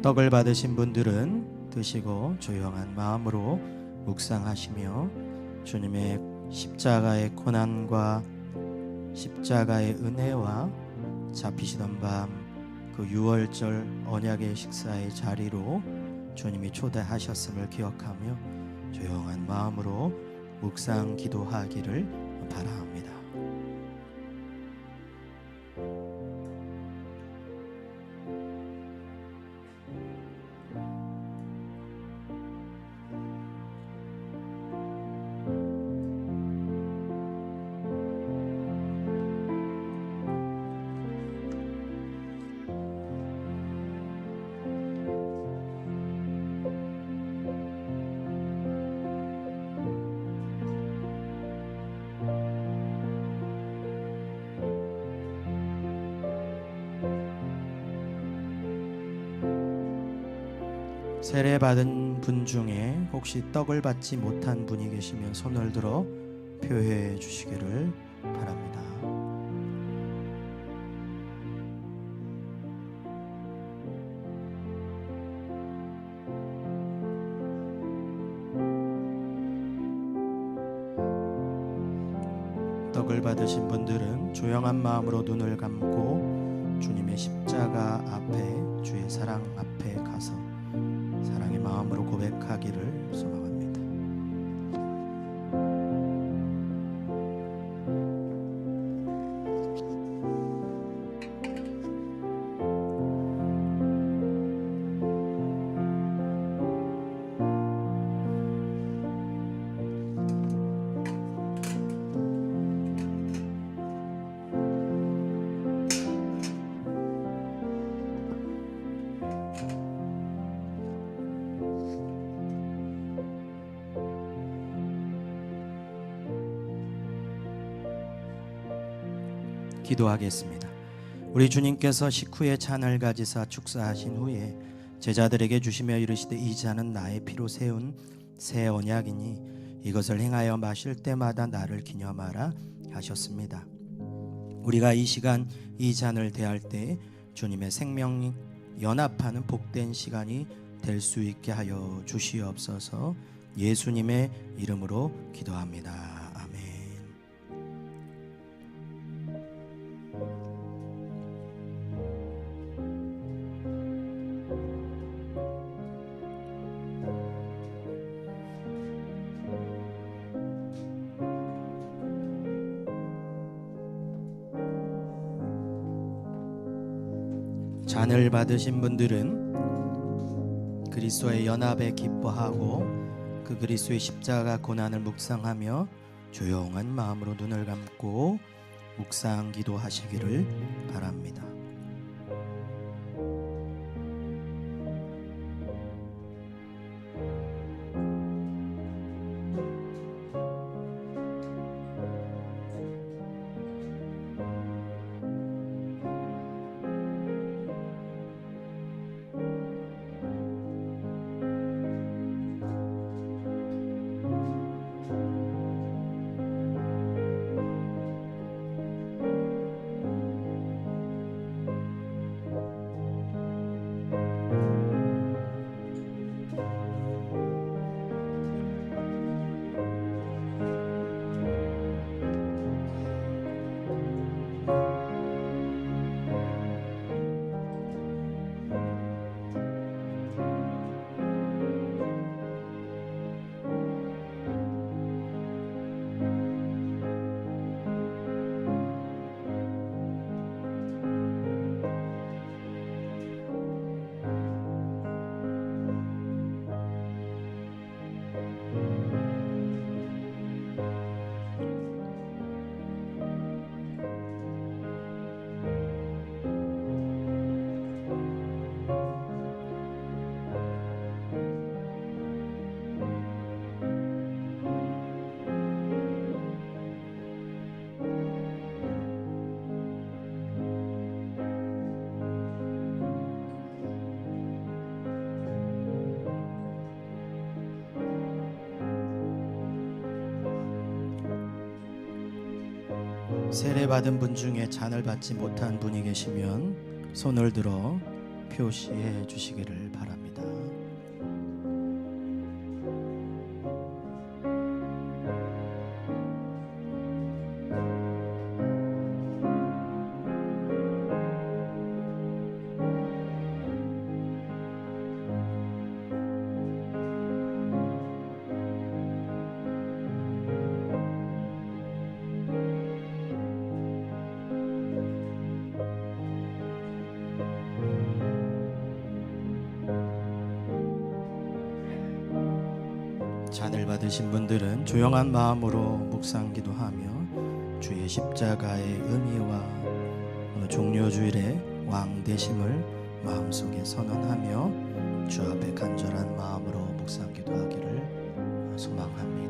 떡을 받으신 분들은 드시고 조용한 마음으로 묵상하시며 주님의 십자가의 고난과 십자가의 은혜와 잡히시던 밤 그 6월절 언약의 식사의 자리로 주님이 초대하셨음을 기억하며 조용한 마음으로 묵상 기도하기를 바랍니다. 세례받은 분 중에 혹시 떡을 받지 못한 분이 계시면 손을 들어 표해 주시기를 바랍니다. 떡을 받으신 분들은 조용한 마음으로 눈을 감고 주님의 십자가 앞에, 주의 사랑 앞에 가서 사랑의 마음으로 고백하기를 소망합니다. 기도하겠습니다. 우리 주님께서 식후에 잔을 가지사 축사하신 후에 제자들에게 주시며 이르시되 이 잔은 나의 피로 세운 새 언약이니 이것을 행하여 마실 때마다 나를 기념하라 하셨습니다. 우리가 이 시간 이 잔을 대할 때 주님의 생명이 연합하는 복된 시간이 될 수 있게 하여 주시옵소서. 예수님의 이름으로 기도합니다. 잔을 받으신 분들은 그리스도의 연합에 기뻐하고 그 그리스도의 십자가 고난을 묵상하며 조용한 마음으로 눈을 감고 묵상 기도하시기를 바랍니다. 세례받은 분 중에 잔을 받지 못한 분이 계시면 손을 들어 표시해 주시기를 바랍니다. 잔을 받으신 분들은 조용한 마음으로 묵상 기도하며 주의 십자가의 의미와 오늘 종료주일의 왕 되심을 마음속에 선언하며 주 앞에 간절한 마음으로 묵상 기도하기를 소망합니다.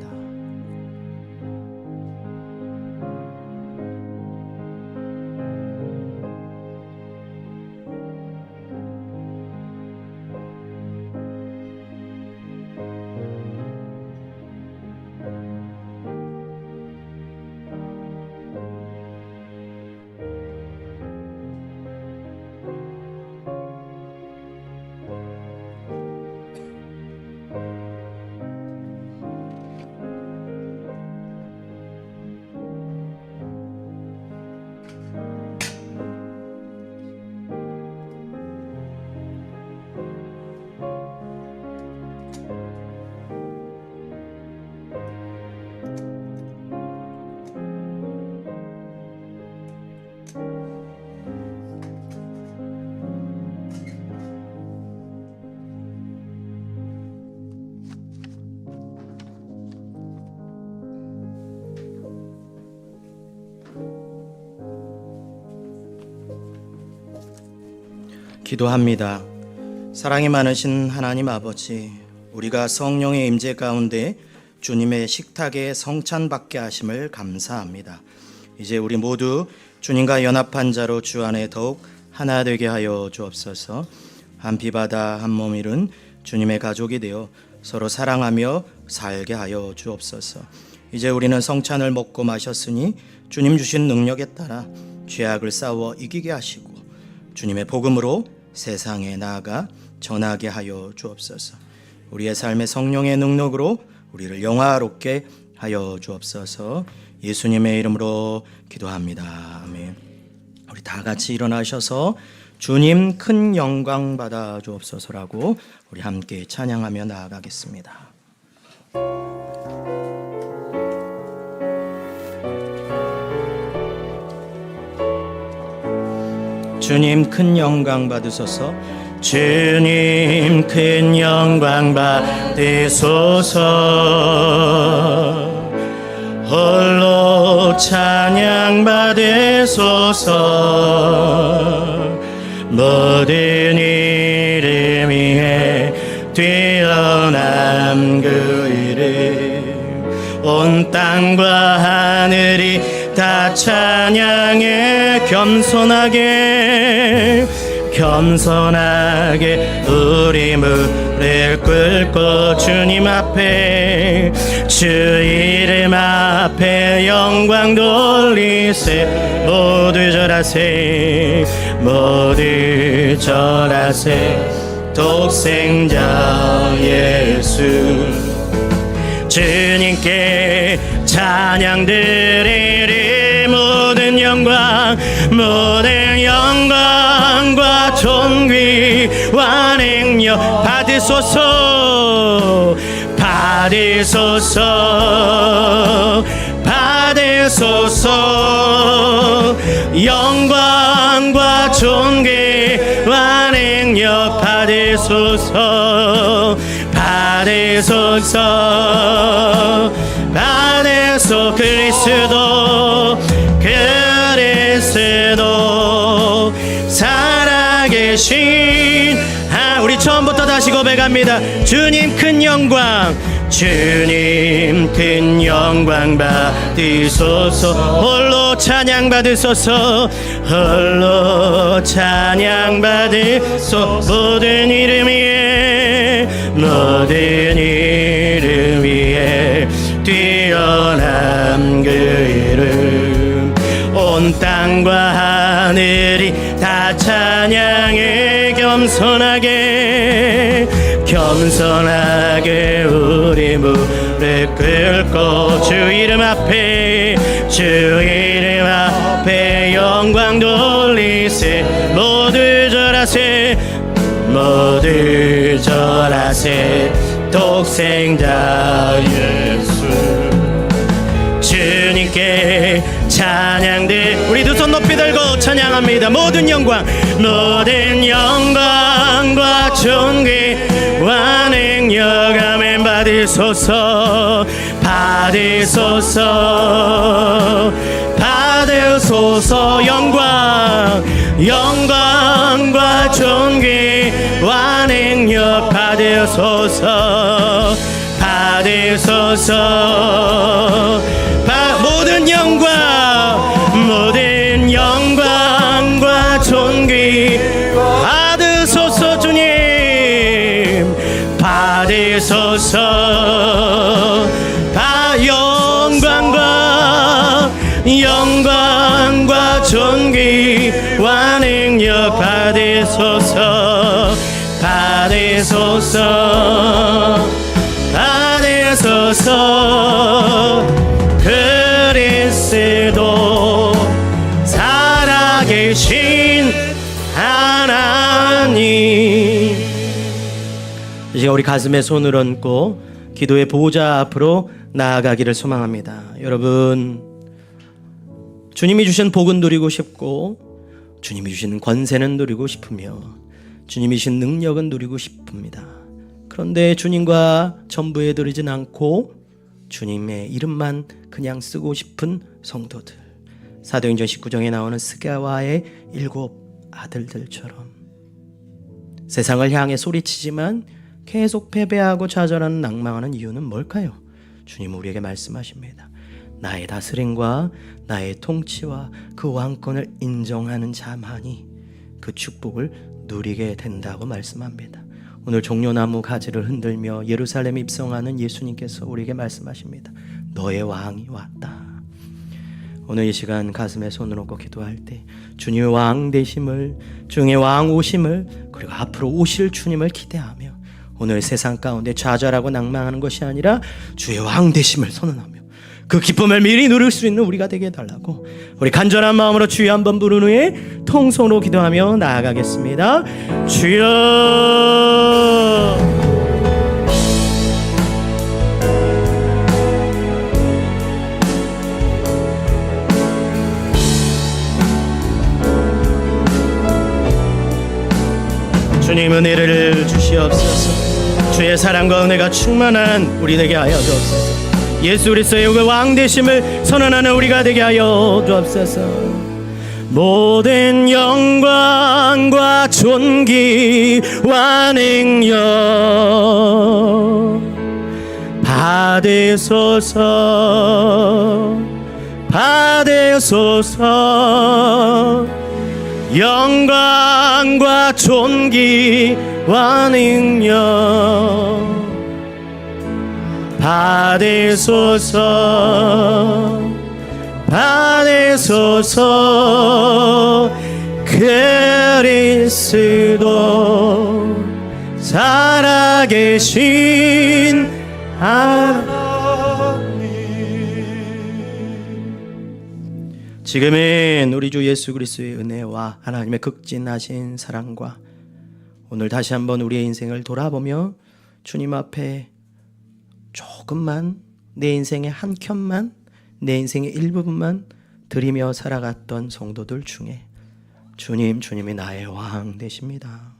기도합니다. 사랑이 많으신 하나님 아버지, 우리가 성령의 임재 가운데 주님의 식탁에 성찬받게 하심을 감사합니다. 이제 우리 모두 주님과 연합한 자로 주 안에 더욱 하나 되게 하여 주옵소서. 한 피바다 한 몸 이룬 주님의 가족이 되어 서로 사랑하며 살게 하여 주옵소서. 이제 우리는 성찬을 먹고 마셨으니 주님 주신 능력에 따라 죄악을 싸워 이기게 하시고 주님의 복음으로 세상에 나아가 전하게 하여 주옵소서. 우리의 삶의 성령의 능력으로 우리를 영화롭게 하여 주옵소서. 예수님의 이름으로 기도합니다. 아멘. 우리 다 같이 일어나셔서 주님 큰 영광 받아 주옵소서라고 우리 함께 찬양하며 나아가겠습니다. 주님 큰 영광 받으소서. 주님 큰 영광 받으소서. 홀로 찬양 받으소서. 모든 이름 위에 뛰어난 그 이름, 온 땅과 하늘이 다 찬양해. 겸손하게 우리 무릎 꿇고 주님 앞에, 주 이름 앞에 영광 돌리세. 모두 절하세, 모두 절하세. 독생자 예수, 주님께 찬양 드리리. 모든 영광과 존귀와 능력 받으소서. 영광과 존귀와 능력 받으소서. 그리스도 살아계신. 우리 처음부터 다시 고백합니다. 주님 큰 영광 받으소서. 홀로 찬양 받으소서. 모든 이름 위에 뛰어난 그 이름, 온 땅과 하늘이 다 찬양해. 겸손하게 우리 무릎 꿇고 주 이름 앞에 영광 돌리세. 모두 절하세. 독생자 예수, 주님께 찬양들. 우리 두 손 높이 들고 찬양합니다. 모든 영광과 존귀와 능력 아멘 받으소서. 영광과 존귀와 능력 받으소서. 모든 영광과 존귀 받으소서. 주님 받으소서. 영광과 존귀와 능력 받으소서. 그리스도 살아계신 하나님. 이제 우리 가슴에 손을 얹고 기도의 보호자 앞으로 나아가기를 소망합니다. 여러분, 주님이 주신 복은 누리고 싶고, 주님이 주신 권세는 누리고 싶으며, 주님이 주신 능력은 누리고 싶습니다. 그런데 주님과 전부에 드리진 않고 주님의 이름만 그냥 쓰고 싶은 성도들, 사도행전 19장에 나오는 스가와의 7 아들들처럼 세상을 향해 소리치지만 계속 패배하고 좌절하는 낭망하는 이유는 뭘까요? 주님은 우리에게 말씀하십니다. 나의 다스림과 나의 통치와 그 왕권을 인정하는 자만이 그 축복을 누리게 된다고 말씀합니다. 오늘 종려나무 가지를 흔들며 예루살렘에 입성하는 예수님께서 우리에게 말씀하십니다. 너의 왕이 왔다. 오늘 이 시간 가슴에 손을 얹고 기도할 때 주님의 왕 되심을, 주님의 왕 오심을, 그리고 앞으로 오실 주님을 기대하며 오늘 세상 가운데 좌절하고 낭망하는 것이 아니라 주의 왕 되심을 선언하며 그 기쁨을 미리 누릴 수 있는 우리가 되게 해달라고 우리 간절한 마음으로 주여 한번 부른 후에 통성으로 기도하며 나아가겠습니다. 주여. 주님 은혜를 주시옵소서. 주의 사랑과 은혜가 충만한 우리 되게 하여 주옵소서. 예수 그리스도의 그 왕 되심을 선언하는 우리가 되게 하여 주옵소서. 모든 영광과 존귀와 능력 받으소서. 받으소서. 영광과 존귀와 능력 받으소서. 받으소서. 그리스도 살아계신 하나님. 지금은 우리 주 예수 그리스도의 은혜와 하나님의 극진하신 사랑과 오늘 다시 한번 우리의 인생을 돌아보며 주님 앞에 조금만 내 인생의 한 켠만, 내 인생의 일부분만 드리며 살아갔던 성도들 중에 주님이 나의 왕 되십니다.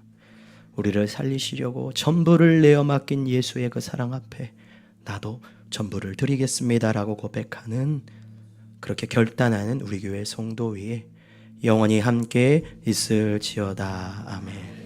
우리를 살리시려고 전부를 내어 맡긴 예수의 그 사랑 앞에 나도 전부를 드리겠습니다라고 고백하는, 그렇게 결단하는 우리 교회 성도 위에 영원히 함께 있을지어다. 아멘.